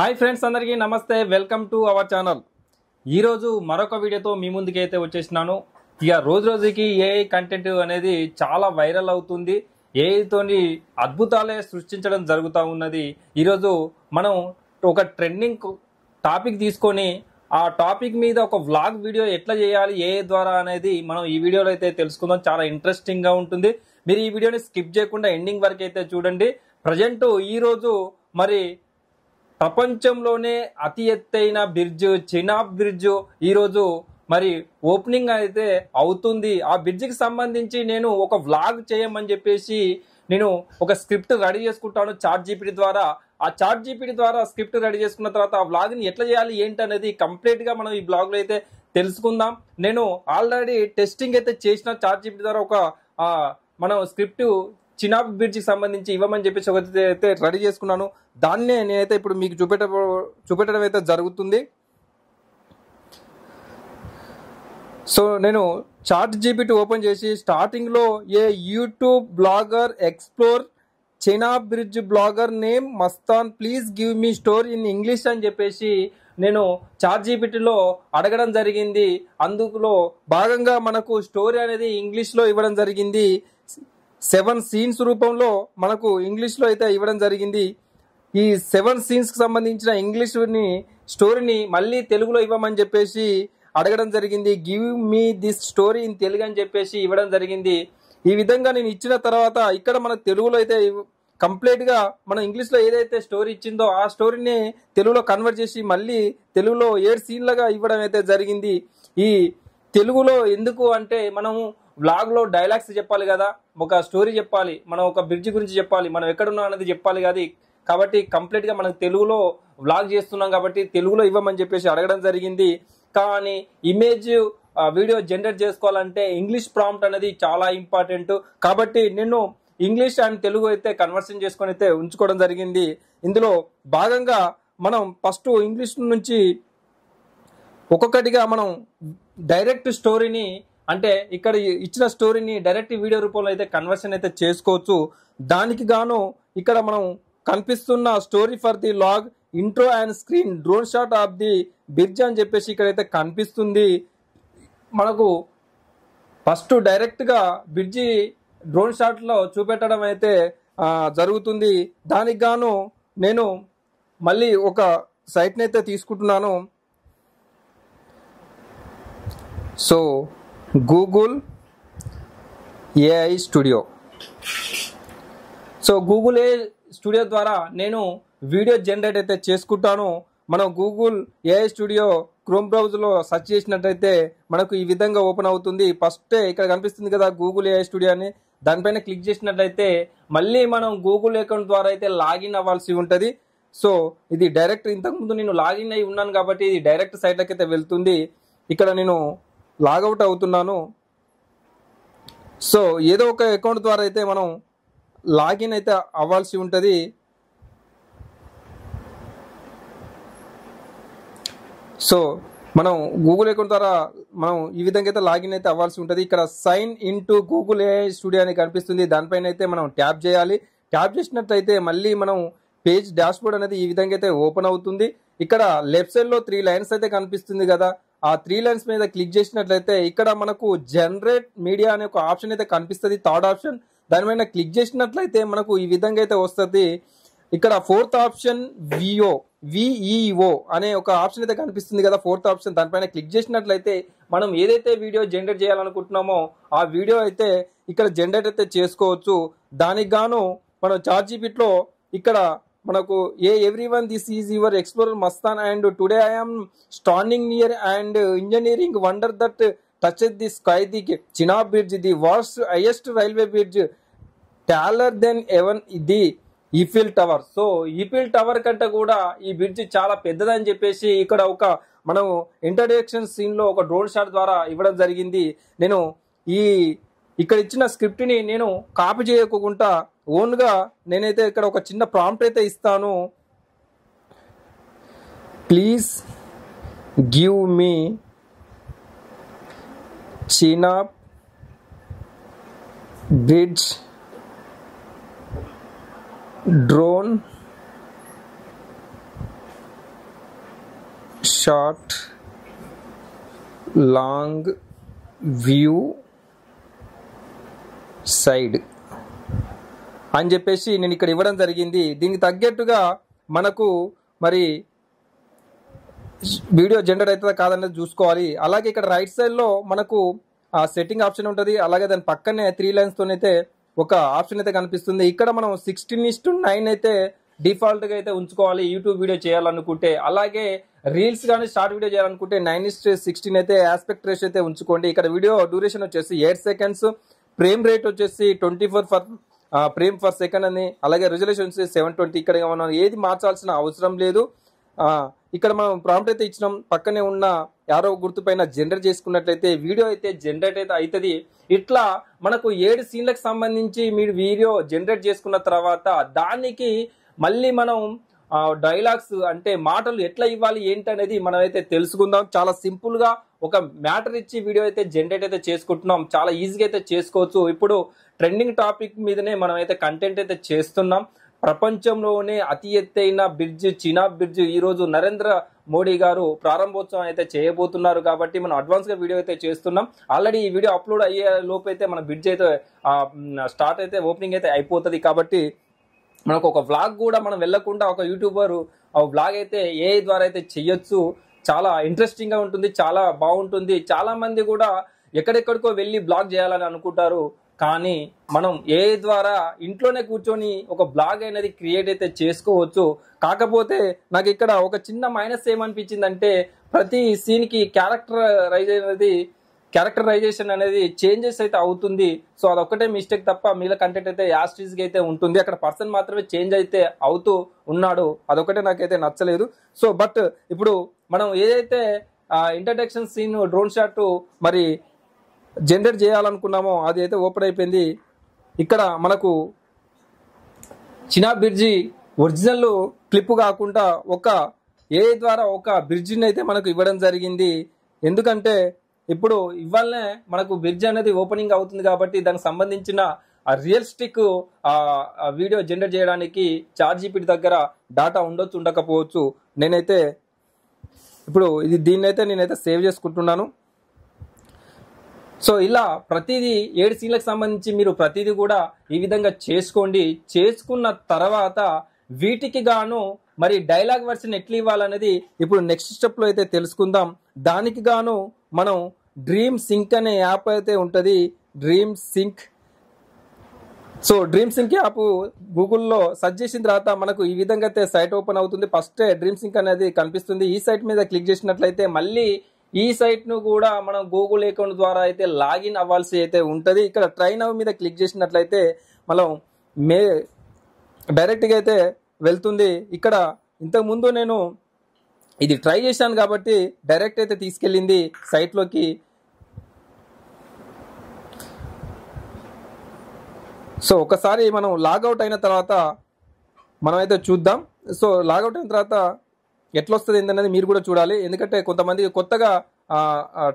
Hi friends, అందరికీ నమస్తే. Welcome to our channel. ఈరోజు మరొక వీడియోతో మీ ముందుకి అయితే వచ్చేసినాను. ఇక రోజు రోజుకి ఏఐ కంటెంట్ అనేది చాలా వైరల్ అవుతుంది. ఏఐతోని అద్భుతాలే సృష్టించడం జరుగుతూ ఉన్నది. ఈరోజు మనం ఒక ట్రెండింగ్ టాపిక్ తీసుకొని ఆ టాపిక్ మీద ఒక వ్లాగ్ వీడియో ఎట్లా చేయాలి ఏఐ ద్వారా అనేది మనం ఈ వీడియోలో అయితే తెలుసుకుందాం. చాలా ఇంట్రెస్టింగ్ గా ఉంటుంది. మీరు ఈ వీడియోని స్కిప్ చేయకుండా ఎండింగ్ వరకు అయితే చూడండి. ప్రజెంట్ ఈరోజు మరి ప్రపంచంలోనే అతి ఎత్తైన బ్రిడ్జ్ చినాబ్ బ్రిడ్జ్ ఈరోజు మరి ఓపెనింగ్ అయితే అవుతుంది. ఆ బ్రిడ్జికి సంబంధించి నేను ఒక వ్లాగ్ చేయమని చెప్పేసి నేను ఒక స్క్రిప్ట్ రెడీ చేసుకుంటాను చాట్ జీపీటీ ద్వారా. ఆ చాట్ జీపీటీ ద్వారా స్క్రిప్ట్ రెడీ చేసుకున్న తర్వాత ఆ వ్లాగ్ని ఎట్లా చేయాలి ఏంటి అనేది కంప్లీట్ గా మనం ఈ బ్లాగ్ లో అయితే తెలుసుకుందాం. నేను ఆల్రెడీ టెస్టింగ్ అయితే చేసిన చాట్ జీపీటీ ద్వారా ఒక మనం స్క్రిప్ట్ చినాబ్ బ్రిడ్జికి సంబంధించి ఇవ్వమని చెప్పేసి ఒకటి అయితే రెడీ చేసుకున్నాను. దాన్నే నేనైతే ఇప్పుడు మీకు చూపెట్టడం అయితే జరుగుతుంది. సో నేను చాట్ జీపీటీ ఓపెన్ చేసి స్టార్టింగ్ లో a YouTube blogger explore Chenab bridge blogger name Mastan please give me story in English అని చెప్పేసి నేను చాట్ జీపీటీలో అడగడం జరిగింది. అందులో భాగంగా మనకు స్టోరీ అనేది ఇంగ్లీష్ లో ఇవ్వడం జరిగింది. 7 సీన్స్ రూపంలో మనకు ఇంగ్లీష్ లో అయితే ఇవ్వడం జరిగింది. ఈ 7 సీన్స్ కి సంబంధించిన ఇంగ్లీష్ స్టోరీని మళ్ళీ తెలుగులో ఇవ్వమని చెప్పేసి అడగడం జరిగింది. Give me this story in Telugu అని చెప్పేసి ఇవ్వడం జరిగింది. ఈ విధంగా నేను ఇచ్చిన తర్వాత ఇక్కడ మన తెలుగులో అయితే కంప్లీట్ గా మనం ఇంగ్లీష్ లో ఏదైతే స్టోరీ ఇచ్చిందో ఆ స్టోరీని తెలుగులో కన్వర్ట్ చేసి మళ్ళీ తెలుగులో 7 సీన్లుగా ఇవ్వడం అయితే జరిగింది. ఈ తెలుగులో ఎందుకు అంటే మనము వ్లాగ్ లో డైలాగ్స్ చెప్పాలి కదా, ఒక స్టోరీ చెప్పాలి, మనం ఒక బ్రిడ్జ్ గురించి చెప్పాలి, మనం ఎక్కడున్నాం అనేది చెప్పాలి కదా. కాబట్టి కంప్లీట్ గా మనం తెలుగులో వ్లాగ్ చేస్తున్నాం కాబట్టి తెలుగులో ఇవ్వమని చెప్పేసి అడగడం జరిగింది. కానీ ఇమేజ్ వీడియో జనరేట్ చేసుకోవాలంటే ఇంగ్లీష్ ప్రాంప్ట్ అనేది చాలా ఇంపార్టెంట్. కాబట్టి నేను ఇంగ్లీష్ అండ్ తెలుగు అయితే కన్వర్షన్ చేసుకొని అయితే ఉంచుకోవడం జరిగింది. ఇందులో భాగంగా మనం ఫస్ట్ ఇంగ్లీష్ నుంచి ఒక్కొక్కటిగా మనం డైరెక్ట్ స్టోరీని అంటే ఇక్కడ ఇచ్చిన స్టోరీని డైరెక్ట్ వీడియో రూపంలో అయితే కన్వర్షన్ అయితే చేసుకోవచ్చు. దానికి గాను ఇక్కడ మనం కనిపిస్తున్న story for the log intro and screen drone shot of the bridge అని చెప్పేసి ఇక్కడైతే కనిపిస్తుంది. మనకు ఫస్ట్ డైరెక్ట్ గా బ్రిడ్జి డ్రోన్ షాట్ లో చూపెట్టడం అయితే జరుగుతుంది. దానికి గాను నేను మళ్ళీ ఒక సైట్ని అయితే తీసుకుంటున్నాను. So Google AI studio. So Google AI studio ద్వారా నేను వీడియో జనరేట్ అయితే చేసుకుంటాను. మనం గూగుల్ ఏఐ స్టూడియో క్రోమ్ బ్రౌజర్లో సెర్చ్ చేసినట్టయితే మనకు ఈ విధంగా ఓపెన్ అవుతుంది. ఫస్ట్ ఇక్కడ కనిపిస్తుంది కదా గూగుల్ ఏఐ స్టూడియో అని, దానిపైన క్లిక్ చేసినట్లయితే మళ్ళీ మనం గూగుల్ అకౌంట్ ద్వారా అయితే లాగిన్ అవ్వాల్సి ఉంటుంది. సో ఇది డైరెక్ట్ ఇంతకుముందు నేను లాగిన్ అయి ఉన్నాను కాబట్టి ఇది డైరెక్ట్ సైట్లకి అయితే వెళ్తుంది. ఇక్కడ నేను లాగౌట్ అవుతున్నాను. సో ఏదో ఒక అకౌంట్ ద్వారా అయితే మనం లాగిన్ అయితే అవ్వాల్సి ఉంటుంది. సో మనం గూగుల్ అకౌంట్ ద్వారా మనం ఈ విధంగా అయితే లాగిన్ అయితే అవ్వాల్సి ఉంటుంది. ఇక్కడ sign in to Google AI studio అని కనిపిస్తుంది. దానిపైన అయితే మనం ట్యాప్ చేయాలి. ట్యాప్ చేసినట్లయితే మళ్ళీ మనం పేజ్ డాష్బోర్డ్ అనేది ఈ విధంగా అయితే ఓపెన్ అవుతుంది. ఇక్కడ లెఫ్ట్ సైడ్ లో 3 లైన్స్ అయితే కనిపిస్తుంది కదా, ఆ 3 లైన్స్ మీద క్లిక్ చేసినట్లయితే ఇక్కడ మనకు జనరేట్ మీడియా అనే ఒక ఆప్షన్ అయితే కనిపిస్తుంది, థర్డ్ ఆప్షన్. దానిపైన క్లిక్ చేసినట్లయితే మనకు ఈ విధంగా అయితే వస్తుంది. ఇక్కడ 4th ఆప్షన్ విఈఓ అనే ఒక ఆప్షన్ అయితే కనిపిస్తుంది కదా, 4th ఆప్షన్. దానిపైన క్లిక్ చేసినట్లయితే మనం ఏదైతే వీడియో జనరేట్ చేయాలనుకుంటున్నామో ఆ వీడియో అయితే ఇక్కడ జనరేట్ అయితే చేసుకోవచ్చు. దానికి గాను మనం చాట్ జీపీటీలో ఇక్కడ మనకు everyone this is your explorer Mastan and today I am standing near and engineering wonder that touches the sky the Chenab bridge the vast highest railway bridge taller than even the Eiffel tower. So Eiffel tower కంటే కూడా ఈ bridge చాలా పెద్దదని చెప్పేసి ఇక్కడ ఒక మనం introduction scene లో ఒక డ్రోన్ షాట్ ద్వారా ఇవ్వడం జరిగింది. నేను ఇక్కడ ఇచ్చిన స్క్రిప్ట్ ని నేను కాపీ చేయకుండా ఓన్ గా నేనైతే ఇక్కడ ఒక చిన్న ప్రాంప్ట్ అయితే ఇస్తాను. Please give me Chenab bridge drone short long view side అని చెప్పేసి నేను ఇక్కడ ఇవ్వడం జరిగింది. దీనికి తగ్గట్టుగా మనకు మరి వీడియో జనరేట్ అవుతుందా కాదనేది చూసుకోవాలి. అలాగే ఇక్కడ రైట్ సైడ్లో మనకు సెట్టింగ్ ఆప్షన్ ఉంటుంది. అలాగే దాని పక్కనే 3 లైన్స్తో అయితే ఒక ఆప్షన్ అయితే కనిపిస్తుంది. ఇక్కడ మనం 16:9 అయితే డిఫాల్ట్గా అయితే ఉంచుకోవాలి యూట్యూబ్ వీడియో చేయాలనుకుంటే. అలాగే రీల్స్ కానీ షార్ట్ వీడియో చేయాలనుకుంటే 9:16 అయితే ఆస్పెక్ట్ రేషియో అయితే ఉంచుకోండి. ఇక్కడ వీడియో డ్యూరేషన్ వచ్చేసి 8 సెకండ్స్, ఫ్రేమ్ రేట్ వచ్చేసి 24 ఫ్రేమ్ పర్ సెకండ్ అని, అలాగే రిజల్యూషన్ వచ్చేసి 720. ఇక్కడ మనం ఏది మార్చాల్సిన అవసరం లేదు. ఇక్కడ మనం ప్రాంప్ట్ అయితే ఇచ్చినాం. పక్కనే ఉన్న యారో గుర్తు పైన జనరేట్ చేసుకున్నట్లయితే వీడియో అయితే జనరేట్ అయితే అవుతుంది. ఇట్లా మనకు 7 సీన్లకు సంబంధించి మీరు వీడియో జనరేట్ చేసుకున్న తర్వాత దానికి మళ్ళీ మనం డైలాగ్స్ అంటే మాటలు ఎట్లా ఇవ్వాలి ఏంటి అనేది మనం అయితే తెలుసుకుందాం. చాలా సింపుల్ గా ఒక మ్యాటర్ ఇచ్చి వీడియో అయితే జనరేట్ అయితే చేసుకుంటున్నాం. చాలా ఈజీగా అయితే చేసుకోవచ్చు. ఇప్పుడు ట్రెండింగ్ టాపిక్ మీదనే మనం అయితే కంటెంట్ అయితే చేస్తున్నాం. ప్రపంచంలోనే అతి ఎత్తైన బ్రిడ్జ్ చినాబ్ బ్రిడ్జ్ ఈ రోజు నరేంద్ర మోడీ గారు ప్రారంభోత్సవం అయితే చేయబోతున్నారు. కాబట్టి మనం అడ్వాన్స్ గా వీడియో అయితే చేస్తున్నాం. ఆల్రెడీ ఈ వీడియో అప్లోడ్ అయ్యే లోపు అయితే మన బ్రిడ్జ్ అయితే స్టార్ట్ అయితే ఓపెనింగ్ అయితే అయిపోతుంది. కాబట్టి మనకు ఒక వ్లాగ్ కూడా మనం వెళ్లకుండా ఒక యూట్యూబర్ ఆ వ్లాగ్ అయితే ఏఐ ద్వారా అయితే చెయ్యొచ్చు. చాలా ఇంట్రెస్టింగ్ గా ఉంటుంది, చాలా బాగుంటుంది. చాలా మంది కూడా ఎక్కడెక్కడికో వెళ్ళి బ్లాగ్ చేయాలని అనుకుంటారు. కానీ మనం ఏఐ ద్వారా ఇంట్లోనే కూర్చొని ఒక బ్లాగ్ అనేది క్రియేట్ అయితే చేసుకోవచ్చు. కాకపోతే నాకు ఇక్కడ ఒక చిన్న మైనస్ ఏమనిపించిందంటే ప్రతి సీన్ కి క్యారెక్టరైజేషన్ అనేది చేంజెస్ అయితే అవుతుంది. సో అదొక్కటే మిస్టేక్ తప్ప మిగతా కంటెంట్ అయితే యాస్టీజ్ గా అయితే ఉంటుంది. అక్కడ పర్సన్ మాత్రమే చేంజ్ అయితే అవుతూ ఉన్నాడు. అదొక్కటే నాకైతే నచ్చలేదు. సో బట్ ఇప్పుడు మనం ఏదైతే ఇంట్రడక్షన్ సీన్ డ్రోన్ షాట్ మరి జనరేట్ చేయాలనుకున్నామో అది అయితే ఓపెన్ అయిపోయింది. ఇక్కడ మనకు చినాబ్ బ్రిడ్జి ఒరిజినల్ క్లిప్ కాకుండా ఒక ఏఐ ద్వారా ఒక బ్రిడ్జిని అయితే మనకు ఇవ్వడం జరిగింది. ఎందుకంటే ఇప్పుడు ఇవాళనే మనకు బ్రిడ్జ్ అనేది ఓపెనింగ్ అవుతుంది కాబట్టి దానికి సంబంధించిన రియలిస్టిక్ వీడియో జనరేట్ చేయడానికి ChatGPT దగ్గర డాటా ఉండొచ్చు, ఉండకపోవచ్చు. నేనైతే ఇప్పుడు దీన్నైతే నేనైతే సేవ్ చేసుకుంటున్నాను. సో ఇలా ప్రతిదీ 7 సీన్లకు సంబంధించి మీరు ప్రతిదీ కూడా ఈ విధంగా చేసుకోండి. చేసుకున్న తర్వాత వీటికి గాను మరి డైలాగ్ వర్షన్ ఎట్లా ఇవ్వాలనేది ఇప్పుడు నెక్స్ట్ స్టెప్ లో అయితే తెలుసుకుందాం. దానికి గాను మనం డ్రీమ్ సింక్ అనే యాప్ అయితే ఉంటుంది. Dream sync. So dream sync app గూగుల్లో సెర్చ్ చేసిన తర్వాత మనకు ఈ విధంగా అయితే సైట్ ఓపెన్ అవుతుంది. ఫస్ట్ డ్రీమ్ సింక్ అనేది కనిపిస్తుంది. ఈ సైట్ మీద క్లిక్ చేసినట్లయితే మళ్ళీ ఈ సైట్ ను కూడా మనం గూగుల్ అకౌంట్ ద్వారా అయితే లాగిన్ అవ్వాల్సి అయితే ఉంటుంది. ఇక్కడ ట్రై నౌ మీద క్లిక్ చేసినట్లయితే మనం డైరెక్ట్గా అయితే వెళ్తుంది. ఇక్కడ ఇంతకుముందు నేను ఇది ట్రై చేశాను కాబట్టి డైరెక్ట్ అయితే తీసుకెళ్ళింది సైట్లోకి. సో ఒకసారి మనం లాగౌట్ అయిన తర్వాత మనం అయితే చూద్దాం. సో లాగౌట్ అయిన తర్వాత ఎట్లా వస్తుంది ఏంటనేది మీరు కూడా చూడాలి. ఎందుకంటే కొంతమంది కొత్తగా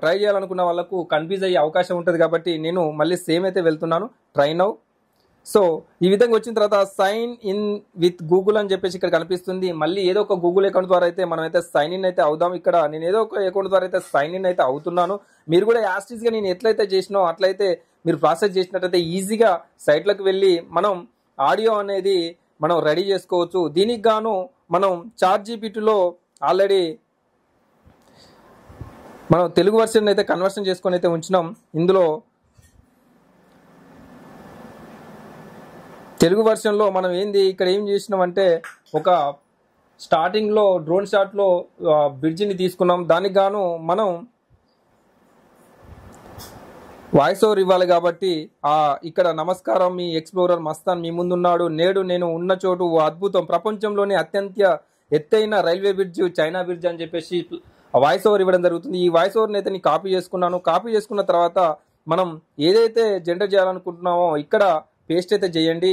ట్రై చేయాలనుకున్న వాళ్ళకు కన్ఫ్యూజ్ అయ్యే అవకాశం ఉంటుంది. కాబట్టి నేను మళ్ళీ సేమ్ అయితే వెళ్తున్నాను. Try now. సో ఈ విధంగా వచ్చిన తర్వాత సైన్ ఇన్ విత్ గూగుల్ అని చెప్పేసి ఇక్కడ కనిపిస్తుంది. మళ్ళీ ఏదో ఒక గూగుల్ అకౌంట్ ద్వారా అయితే మనం అయితే సైన్ ఇన్ అయితే అవుదాం. ఇక్కడ నేను ఏదో ఒక అకౌంట్ ద్వారా అయితే సైన్ ఇన్ అయితే అవుతున్నాను. మీరు కూడా యాస్టీస్గా నేను ఎట్లయితే చేసినో అట్లయితే మీరు ప్రాసెస్ చేసినట్టయితే ఈజీగా సైట్లకు వెళ్ళి మనం ఆడియో అనేది మనం రెడీ చేసుకోవచ్చు. దీనికి గాను మనం ChatGPTలో ఆల్రెడీ మనం తెలుగు వర్షన్ అయితే కన్వర్షన్ చేసుకొని అయితే ఉంచినాం. ఇందులో తెలుగు వర్షన్లో మనం ఇక్కడ ఏం చేసినామంటే ఒక స్టార్టింగ్లో డ్రోన్ షాట్లో బ్రిడ్జిని తీసుకున్నాం. దానికి గాను మనం వాయిస్ ఓవర్ ఇవ్వాలి కాబట్టి ఇక్కడ నమస్కారం, మీ ఎక్స్ప్లోరర్ మస్తాన్ మీ ముందున్నాడు. నేడు నేను ఉన్న చోటు ఓ అద్భుతం, ప్రపంచంలోని అత్యంత ఎత్తైన రైల్వే బ్రిడ్జ్ చైనా బ్రిడ్జ్ అని చెప్పేసి వాయిస్ ఓవర్ ఇవ్వడం జరుగుతుంది. ఈ వాయిస్ ఓవర్ని అయితే నేను కాపీ చేసుకున్నాను. కాపీ చేసుకున్న తర్వాత మనం ఏదైతే జనరేట్ చేయాలనుకుంటున్నామో ఇక్కడ పేస్ట్ అయితే చేయండి.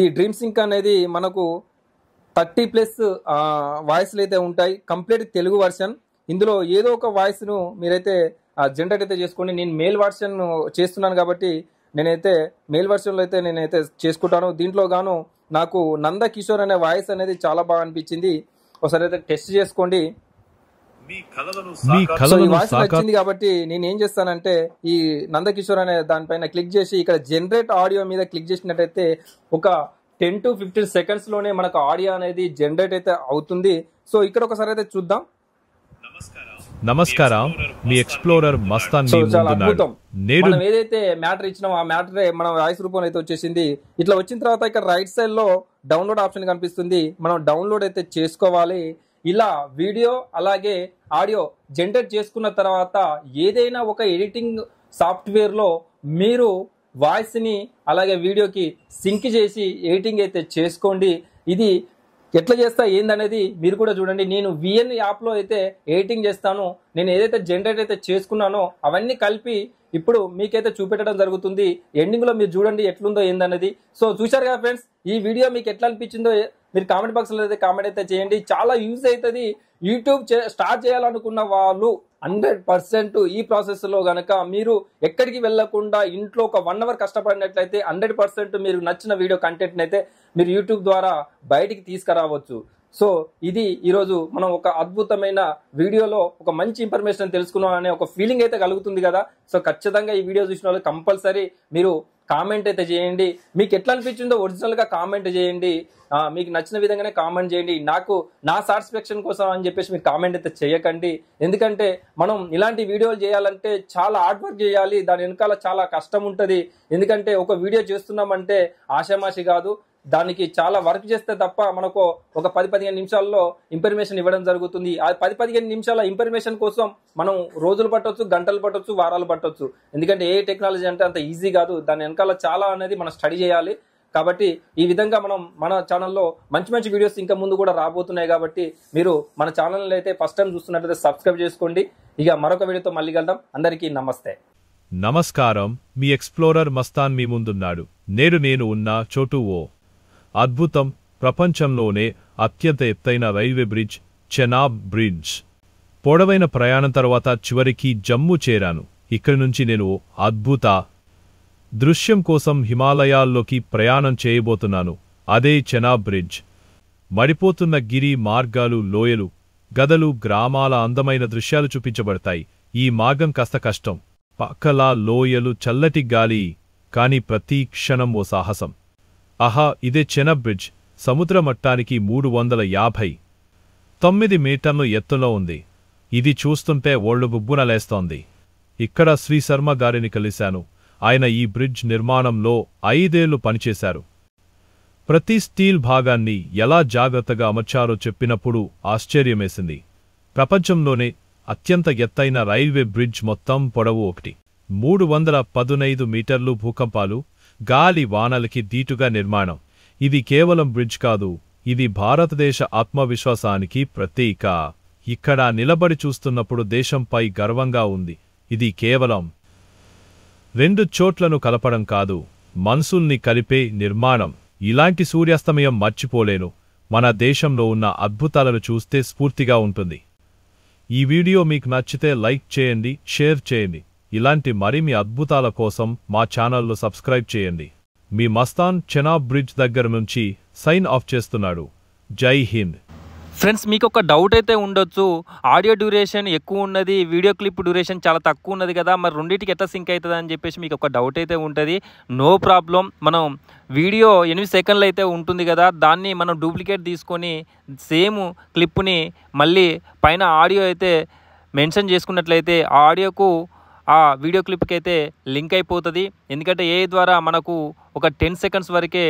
ఈ డ్రీమ్ సింక్ అనేది మనకు 30+ వాయిస్లు అయితే ఉంటాయి. Complete Telugu version. ఇందులో ఏదో ఒక వాయిస్ను మీరైతే జనరేట్ అయితే చేసుకోండి. నేను మెయిల్ వర్షన్ చేస్తున్నాను కాబట్టి నేనైతే మెయిల్ వర్షన్లో అయితే నేనైతే చేసుకుంటాను. దీంట్లో గాను నాకు నంద కిషోర్ అనే వాయిస్ అనేది చాలా బాగా అనిపించింది. ఒకసారి అయితే టెస్ట్ చేసుకోండి. సో ఈ వాయిస్ నచ్చింది కాబట్టి నేను ఏం చేస్తానంటే ఈ నందకిషోర్ అనే దానిపైన క్లిక్ చేసి ఇక్కడ జనరేట్ ఆడియో మీద క్లిక్ చేసినట్టయితే ఒక 10 to 15 seconds లోనే మనకు ఆడియో అనేది జనరేట్ అయితే అవుతుంది. సో ఇక్కడ ఒకసారి అయితే చూద్దాం. నమస్కారం, మీ ఎక్స్ప్లోరర్ మస్తాన్ మీ ముందున్నాడు. మనం ఏదైతే మ్యాటర్ ఇచ్చినామో ఆ మ్యాటరే మన వాయిస్ రూపంలో అయితే వచ్చేసింది. ఇట్లా వచ్చిన తర్వాత ఇక్కడ రైట్ సైడ్ లో డౌన్లోడ్ ఆప్షన్ కనిపిస్తుంది. మనం డౌన్లోడ్ అయితే చేసుకోవాలి. ఇలా వీడియో అలాగే ఆడియో జనరేట్ చేసుకున్న తర్వాత ఏదైనా ఒక ఎడిటింగ్ సాఫ్ట్వేర్ లో మీరు వాయిస్ ని అలాగే వీడియోకి సింక్ చేసి ఎడిటింగ్ అయితే చేసుకోండి. ఇది ఎట్లా చేస్తా ఏందనేది మీరు కూడా చూడండి. నేను విఎన్ యాప్లో అయితే ఎడిటింగ్ చేస్తాను. నేను ఏదైతే జనరేట్ అయితే చేసుకున్నానో అవన్నీ కలిపి ఇప్పుడు మీకైతే చూపెట్టడం జరుగుతుంది. ఎండింగ్లో మీరు చూడండి ఎట్లుందో ఏందనేది. సో చూశారు కదా ఫ్రెండ్స్, ఈ వీడియో మీకు ఎట్లా అనిపించిందో మీరు కామెంట్ బాక్స్లో అయితే కామెంట్ అయితే చేయండి. చాలా యూజ్ అవుతుంది. యూట్యూబ్ స్టార్ట్ చేయాలనుకున్న వాళ్ళు 100% ఈ ప్రాసెస్లో గనక మీరు ఎక్కడికి వెళ్లకుండా ఇంట్లో ఒక 1 hour కష్టపడినట్లయితే 100% మీరు నచ్చిన వీడియో కంటెంట్ని అయితే మీరు యూట్యూబ్ ద్వారా బయటికి తీసుకురావచ్చు. సో ఇది ఈరోజు మనం ఒక అద్భుతమైన వీడియోలో ఒక మంచి ఇన్ఫర్మేషన్ తెలుసుకున్నాం అనే ఒక ఫీలింగ్ అయితే కలుగుతుంది కదా. సో ఖచ్చితంగా ఈ వీడియో చూసిన వాళ్ళు కంపల్సరీ మీరు కామెంట్ అయితే చేయండి. మీకు ఎట్లా అనిపించిందో ఒరిజినల్గా కామెంట్ చేయండి. మీకు నచ్చిన విధంగానే కామెంట్ చేయండి. నాకు నా సాటిస్ఫాక్షన్ కోసం అని చెప్పేసి మీరు కామెంట్ అయితే చేయకండి. ఎందుకంటే మనం ఇలాంటి వీడియోలు చేయాలంటే చాలా హార్డ్ వర్క్ చేయాలి. దాని వెనకాల చాలా కష్టం ఉంటుంది. ఎందుకంటే ఒక వీడియో చేస్తున్నామంటే ఆషామాషి కాదు. దానికి చాలా వర్క్ చేస్తే తప్ప మనకు ఒక 10-15 నిమిషాల్లో ఇన్ఫర్మేషన్ ఇవ్వడం జరుగుతుంది. ఆ 10-15 నిమిషాల ఇన్ఫర్మేషన్ కోసం మనం రోజులు పట్టొచ్చు, గంటలు పట్టొచ్చు, వారాలు పట్టొచ్చు. ఎందుకంటే ఏ టెక్నాలజీ అంటే అంత ఈజీ కాదు. దాని వెనకాల చాలా అనేది మనం స్టడీ చేయాలి. కాబట్టి ఈ విధంగా మనం మన ఛానల్లో మంచి మంచి వీడియోస్ ఇంకా ముందు కూడా రాబోతున్నాయి. కాబట్టి మీరు మన ఛానల్ అయితే ఫస్ట్ టైం చూస్తున్నట్లయితే సబ్స్క్రైబ్ చేసుకోండి. ఇక మరొక వీడియోతో మళ్ళీ కలుద్దాం. అందరికీ నమస్తే. నమస్కారం, మీ ఎక్స్ప్లోరర్ మస్తాన్ మీ ముందున్నాడు. నేను ఉన్న చోటు ఓ అద్భుతం. ప్రపంచంలోనే అత్యంత ఎత్తైన రైల్వే బ్రిడ్జ్ చెనాబ్ బ్రిడ్జ్. పొడవైన ప్రయాణం తర్వాత చివరికి జమ్మూ చేరాను. ఇక్కడి నుంచి నేను అద్భుత దృశ్యం కోసం హిమాలయాల్లోకి ప్రయాణం చేయబోతున్నాను. అదే చెనాబ్ బ్రిడ్జ్. మడిపోతున్న గిరి మార్గాలు, లోయలు, గదలు, గ్రామాల అందమైన దృశ్యాలు చూపించబడతాయి. ఈ మార్గం కాస్త కష్టం. పక్కలా లోయలు, చల్లటి గాలి, కాని ప్రతి క్షణం ఓ సాహసం. ఆహా, ఇదే చెనాబ్ బ్రిడ్జ్. సముద్ర మట్టానికి 359 మీటర్లు ఎత్తులో ఉంది. ఇది చూస్తుంటే ఒళ్ళు బుబ్బునలేస్తోంది. ఇక్కడ శ్రీశర్మ గారిని కలిశాను. ఆయన ఈ బ్రిడ్జ్ నిర్మాణంలో 5 ఏళ్లు పనిచేశారు. ప్రతి స్టీల్ భాగాన్ని ఎలా జాగ్రత్తగా అమర్చారో చెప్పినప్పుడు ఆశ్చర్యమేసింది. ప్రపంచంలోనే అత్యంత ఎత్తైన రైల్వే బ్రిడ్జ్ మొత్తం పొడవు 315 మీటర్లు. భూకంపాలు, గాలి, వానలకి దీటుగా నిర్మాణం. ఇది కేవలం బ్రిడ్జ్ కాదు, ఇది భారతదేశ ఆత్మవిశ్వాసానికి ప్రతీక. ఇక్కడ నిలబడి చూస్తున్నప్పుడు దేశంపై గర్వంగా ఉంది. ఇది కేవలం 2 చోట్లను కలపడం కాదు, మనసుల్ని కలిపే నిర్మాణం. ఇలాంటి సూర్యాస్తమయం మర్చిపోలేను. మన దేశంలో ఉన్న అద్భుతాలను చూస్తే స్ఫూర్తిగా ఉంటుంది. ఈ వీడియో మీకు నచ్చితే లైక్ చేయండి, షేర్ చేయండి. ఇలాంటి మరిన్ని అద్భుతాల కోసం మా ఛానల్ను సబ్స్క్రైబ్ చేయండి. మీ మస్తాన్ చెనాబ్ బ్రిడ్జ్ దగ్గర నుంచి సైన్ ఆఫ్ చేస్తున్నాడు. జై హింద్. ఫ్రెండ్స్, మీకు ఒక డౌట్ అయితే ఉండొచ్చు. ఆడియో డ్యూరేషన్ ఎక్కువ ఉన్నది, వీడియో క్లిప్ డ్యూరేషన్ చాలా తక్కువ ఉన్నది కదా, మరి రెండింటికి ఎట్లా సింక్ అవుతుంది అని చెప్పేసి మీకు ఒక డౌట్ అయితే ఉంటుంది. No problem. మనం వీడియో 8 సెకండ్లు అయితే ఉంటుంది కదా, దాన్ని మనం డూప్లికేట్ తీసుకొని సేమ్ క్లిప్ని మళ్ళీ పైన ఆడియో అయితే మెన్షన్ చేసుకున్నట్లయితే ఆ ఆడియోకు ఆ వీడియో క్లిప్కి అయితే లింక్ అయిపోతుంది. ఎందుకంటే ఏ ద్వారా మనకు ఒక 10 సెకండ్స్ వరకే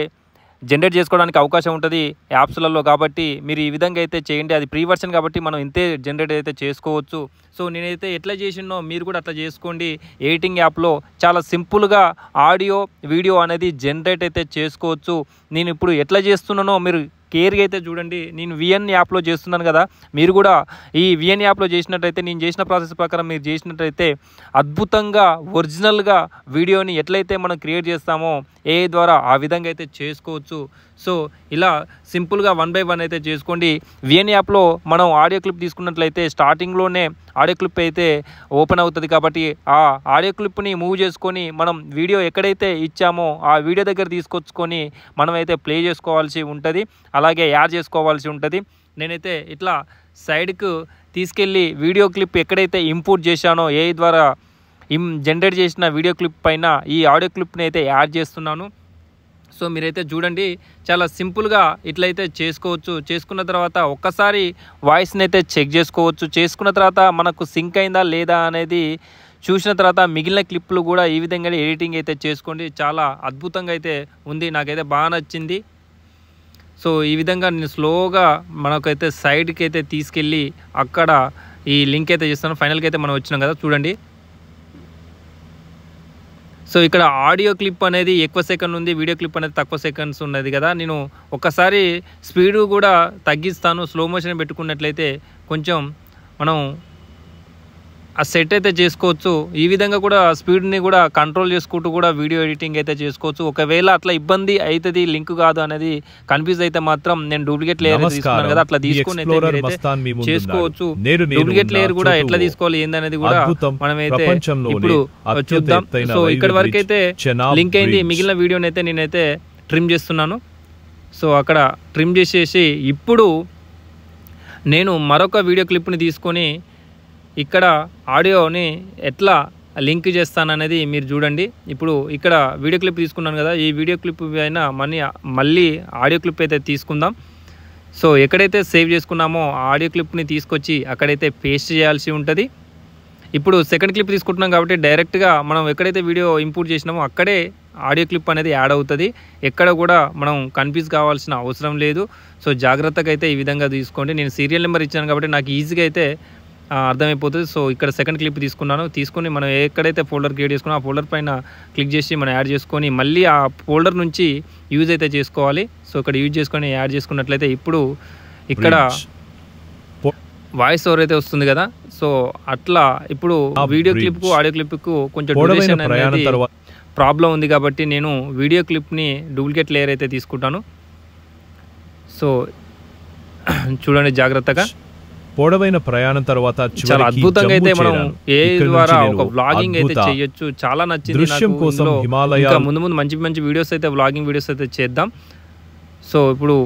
జనరేట్ చేసుకోవడానికి అవకాశం ఉంటుంది యాప్స్లలో. కాబట్టి మీరు ఈ విధంగా అయితే చేయండి. అది ప్రీ వర్షన్ కాబట్టి మనం ఇంతే జనరేట్ అయితే చేసుకోవచ్చు. సో నేనైతే ఎట్లా చేసినో మీరు కూడా అట్లా చేసుకోండి. ఎడిటింగ్ యాప్లో చాలా సింపుల్గా ఆడియో, వీడియో అనేది జనరేట్ అయితే చేసుకోవచ్చు. నేను ఇప్పుడు ఎట్లా చేస్తున్నానో మీరు కేర్గా అయితే చూడండి. నేను విఎన్ యాప్లో చేస్తున్నాను కదా, మీరు కూడా ఈ విఎన్ యాప్లో చేసినట్టయితే, నేను చేసిన ప్రాసెస్ ప్రకారం మీరు చేసినట్టయితే అద్భుతంగా ఒరిజినల్గా వీడియోని ఎట్లయితే మనం క్రియేట్ చేస్తామో ఏ ద్వారా ఆ విధంగా అయితే చేసుకోవచ్చు. సో ఇలా సింపుల్గా 1 by 1 అయితే చేసుకోండి. విఎన్ యాప్లో మనం ఆడియో క్లిప్ తీసుకున్నట్లయితే స్టార్టింగ్లోనే ఆడియో క్లిప్ అయితే ఓపెన్ అవుతుంది. కాబట్టి ఆ ఆడియో క్లిప్ని మూవ్ చేసుకొని మనం వీడియో ఎక్కడైతే ఇచ్చామో ఆ వీడియో దగ్గర తీసుకొచ్చుకొని మనమైతే ప్లే చేసుకోవాల్సి ఉంటుంది, అలాగే యాడ్ చేసుకోవాల్సి ఉంటుంది. నేనైతే ఇట్లా సైడ్కు తీసుకెళ్ళి వీడియో క్లిప్ ఎక్కడైతే ఇంపోర్ట్ చేశానో ఏఐ ద్వారా జనరేట్ చేసిన వీడియో క్లిప్ పైన ఈ ఆడియో క్లిప్ని అయితే యాడ్ చేస్తున్నాను. సో మీరైతే చూడండి, చాలా సింపుల్గా ఇట్లయితే చేసుకోవచ్చు. చేసుకున్న తర్వాత ఒక్కసారి వాయిస్ని అయితే చెక్ చేసుకోవచ్చు. చేసుకున్న తర్వాత మనకు సింక్ అయిందా లేదా అనేది చూసిన తర్వాత మిగిలిన క్లిప్లు కూడా ఈ విధంగా ఎడిటింగ్ అయితే చేసుకోండి. చాలా అద్భుతంగా అయితే ఉంది, నాకైతే బాగా నచ్చింది. సో ఈ విధంగా నేను స్లోగా మనకైతే సైడ్కి అయితే తీసుకెళ్ళి అక్కడ ఈ లింక్ అయితే చేస్తాను. ఫైనల్కి అయితే మనం వచ్చినాం కదా, చూడండి. సో ఇక్కడ ఆడియో క్లిప్ అనేది ఎక్కువ సెకండ్ ఉంది, వీడియో క్లిప్ అనేది తక్కువ సెకండ్స్ ఉన్నది కదా. నేను ఒకసారి స్పీడ్ కూడా తగ్గిస్తాను. స్లో మోషన్ పెట్టుకున్నట్లయితే కొంచెం మనం ఆ సెట్ అయితే చేసుకోవచ్చు. ఈ విధంగా కూడా స్పీడ్ని కూడా కంట్రోల్ చేసుకుంటూ కూడా వీడియో ఎడిటింగ్ అయితే చేసుకోవచ్చు. ఒకవేళ అట్లా ఇబ్బంది అవుతుంది, లింక్ కాదు అనేది కన్ఫ్యూజ్ అయితే మాత్రం నేను డూప్లికేట్ లేయర్ తీసుకున్నాను కదా, అట్లా తీసుకొని అయితే చేసుకోవచ్చు. డూప్లికేట్ లేయర్ కూడా ఎట్లా తీసుకోవాలి ఏందనేది కూడా మనమైతే ఇప్పుడు చూద్దాం. సో ఇక్కడ వరకు అయితే లింక్ అయింది. మిగిలిన వీడియోని అయితే నేనైతే ట్రిమ్ చేస్తున్నాను. సో అక్కడ ట్రిమ్ చేసేసి ఇప్పుడు నేను మరొక వీడియో క్లిప్ని తీసుకొని ఇక్కడ ఆడియోని ఎట్లా లింక్ చేస్తాననేది మీరు చూడండి. ఇప్పుడు ఇక్కడ వీడియో క్లిప్ తీసుకున్నాను కదా, ఈ వీడియో క్లిప్ అయినా మళ్ళీ ఆడియో క్లిప్ అయితే తీసుకుందాం. సో ఎక్కడైతే సేవ్ చేసుకున్నామో ఆడియో క్లిప్ని తీసుకొచ్చి అక్కడైతే పేస్ట్ చేయాల్సి ఉంటుంది. ఇప్పుడు సెకండ్ క్లిప్ తీసుకుంటున్నాం కాబట్టి డైరెక్ట్గా మనం ఎక్కడైతే వీడియో ఇంపోర్ట్ చేసినామో అక్కడే ఆడియో క్లిప్ అనేది యాడ్ అవుతుంది. ఎక్కడ కూడా మనం కన్ఫ్యూజ్ కావాల్సిన అవసరం లేదు. సో జాగ్రత్తగా అయితే ఈ విధంగా తీసుకోండి. నేను సీరియల్ నెంబర్ ఇచ్చాను కాబట్టి నాకు ఈజీగా అయితే అర్థమైపోతుంది. సో ఇక్కడ సెకండ్ క్లిప్ తీసుకొని మనం ఎక్కడైతే ఫోల్డర్ క్రియేట్ చేసుకున్నా ఆ ఫోల్డర్ పైన క్లిక్ చేసి మనం యాడ్ చేసుకొని మళ్ళీ ఆ ఫోల్డర్ నుంచి యూజ్ అయితే చేసుకోవాలి. సో ఇక్కడ యూజ్ చేసుకొని యాడ్ చేసుకున్నట్లయితే ఇప్పుడు ఇక్కడ వాయిస్ ఓవర్ అయితే వస్తుంది కదా. సో అట్లా ఇప్పుడు వీడియో క్లిప్కు ఆడియో క్లిప్కు కొంచెం డ్యూరేషన్ అనేది ప్రాబ్లం ఉంది కాబట్టి నేను వీడియో క్లిప్ని డూప్లికేట్ లేయర్ అయితే తీసుకుంటాను. సో చూడండి జాగ్రత్తగా. పొడవైన ప్రయాణం తర్వాత చాలా అద్భుతంగా అయితే మనం ఏ ద్వారా ఒక వ్లాగింగ్ అయితే చేయొచ్చు. చాలా నచ్చింది నాకు. ఇంకా ముందు మంచి వీడియోస్ అయితే వ్లాగింగ్ వీడియోస్ అయితే చేద్దాం. సో ఇప్పుడు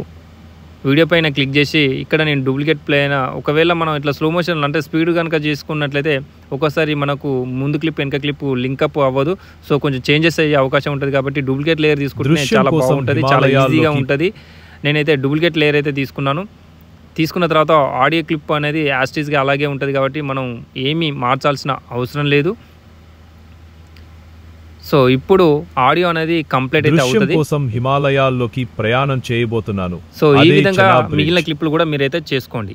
వీడియో పైన క్లిక్ చేసి ఇక్కడ నేను డూప్లికేట్ ప్లే అయినా ఒకవేళ మనం ఇట్లా స్లో మోషన్ అంటే స్పీడ్ కనుక చేసుకున్నట్లయితే ఒకసారి మనకు ముందు క్లిప్ వెనక క్లిప్ లింకప్ అవ్వదు. సో కొంచెం చేంజెస్ అయ్యే అవకాశం ఉంటుంది కాబట్టి డూప్లికేట్ లేయర్ తీసుకుంటే చాలా బాగుంటుంది, చాలా ఈజీగా ఉంటుంది. నేనైతే డూప్లికేట్ లేయర్ అయితే తీసుకున్న తర్వాత ఆడియో క్లిప్ అనేది యాస్టీస్గా అలాగే ఉంటుంది కాబట్టి మనం ఏమీ మార్చాల్సిన అవసరం లేదు. సో ఇప్పుడు ఆడియో అనేది కంప్లీట్ అయితే అవుతుంది. హిమాలయాల్లోకి ప్రయాణం చేయబోతున్నాను. సో ఈ విధంగా మిగిలిన క్లిప్లు కూడా మీరైతే చేసుకోండి.